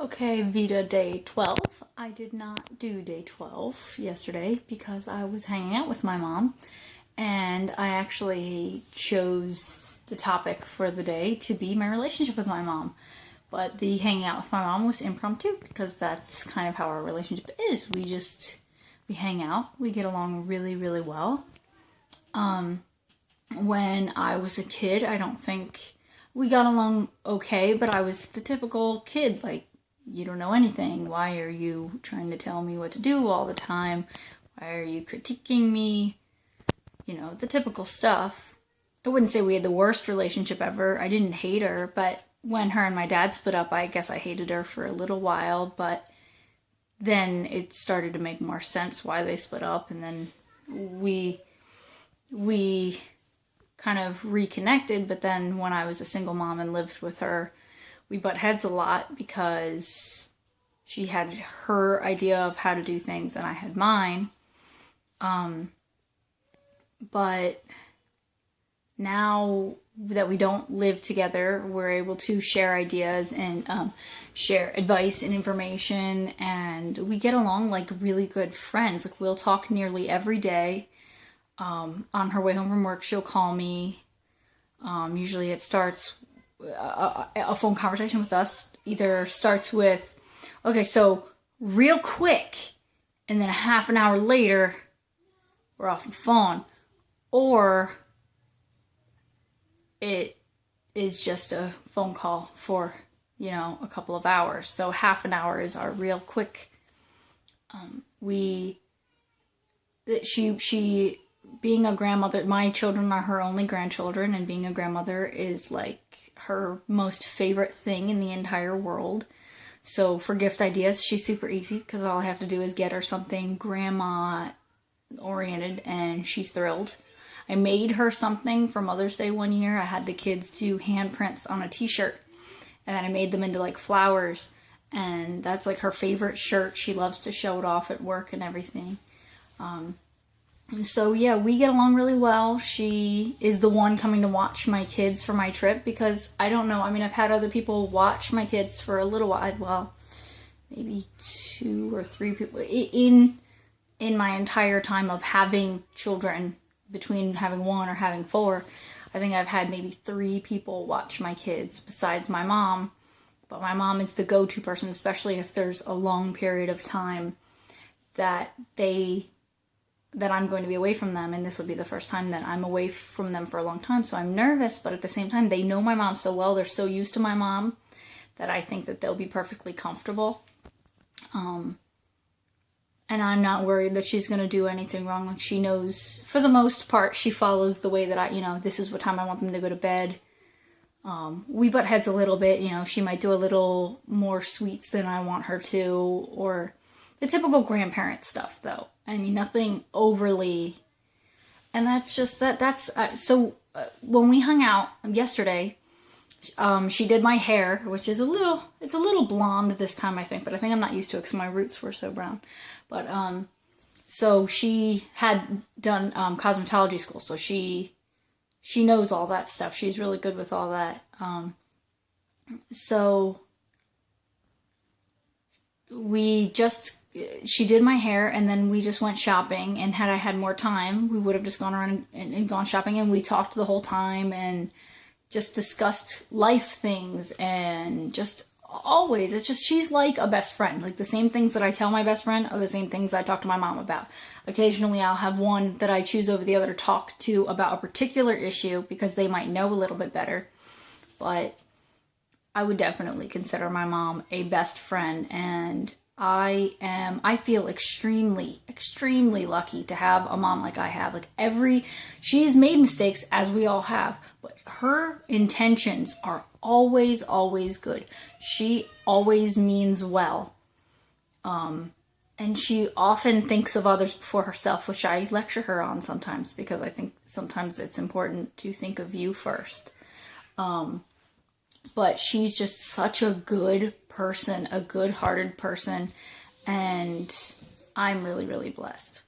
Okay, Veda day 12. I did not do day 12 yesterday because I was hanging out with my mom, and I actually chose the topic for the day to be my relationship with my mom. But the hanging out with my mom was impromptu because that's kind of how our relationship is. We hang out, we get along really, really well. When I was a kid, I don't think we got along okay, but I was the typical kid, like, you don't know anything. Why are you trying to tell me what to do all the time? Why are you critiquing me? You know, the typical stuff. I wouldn't say we had the worst relationship ever. I didn't hate her, but when her and my dad split up, I guess I hated her for a little while, but then it started to make more sense why they split up, and then we kind of reconnected. But then when I was a single mom and lived with her, we butt heads a lot because she had her idea of how to do things and I had mine. But now that we don't live together, we're able to share ideas and share advice and information, and we get along like really good friends. Like, we'll talk nearly every day. On her way home from work, she'll call me. Usually it starts, a phone conversation with us either starts with, okay, so real quick, and then a half an hour later, we're off the phone. Or it is just a phone call for, a couple of hours. So half an hour is our real quick. She being a grandmother, my children are her only grandchildren, and being a grandmother is like her most favorite thing in the entire world. So for gift ideas, she's super easy because all I have to do is get her something grandma oriented and she's thrilled. I made her something for Mother's Day one year. I had the kids do handprints on a t-shirt, and then I made them into like flowers, and that's like her favorite shirt. She loves to show it off at work and everything. So yeah, we get along really well. She is the one coming to watch my kids for my trip because I don't know. I mean, I've had other people watch my kids for a little while. Well, maybe 2 or 3 people in my entire time of having children, between having 1 or having 4. I think I've had maybe 3 people watch my kids besides my mom. But my mom is the go-to person, especially if there's a long period of time that I'm going to be away from them, and this will be the first time that I'm away from them for a long time, so I'm nervous, but at the same time, they know my mom so well, they're so used to my mom, that I think that they'll be perfectly comfortable. And I'm not worried that she's going to do anything wrong. Like, she knows, for the most part, she follows the way that this is what time I want them to go to bed. We butt heads a little bit, she might do a little more sweets than I want her to, or the typical grandparent stuff, though. I mean, nothing overly, and that's just so when we hung out yesterday, she did my hair, which is it's a little blonde this time, I think, but I think I'm not used to it because my roots were so brown. But, so she had done, cosmetology school, so she knows all that stuff. She's really good with all that. So she did my hair, and then we just went shopping, and had I had more time, we would have just gone around and gone shopping, and we talked the whole time, and just discussed life things, and just always, it's just, she's like a best friend. Like, the same things that I tell my best friend are the same things I talk to my mom about. Occasionally I'll have one that I choose over the other to talk to about a particular issue because they might know a little bit better, but I would definitely consider my mom a best friend, and I feel extremely, extremely lucky to have a mom like I have. Like, she's made mistakes, as we all have, but her intentions are always, always good. She always means well. And she often thinks of others before herself, which I lecture her on sometimes, because I think sometimes it's important to think of you first. But she's just such a good person, a good-hearted person, and I'm really, really blessed.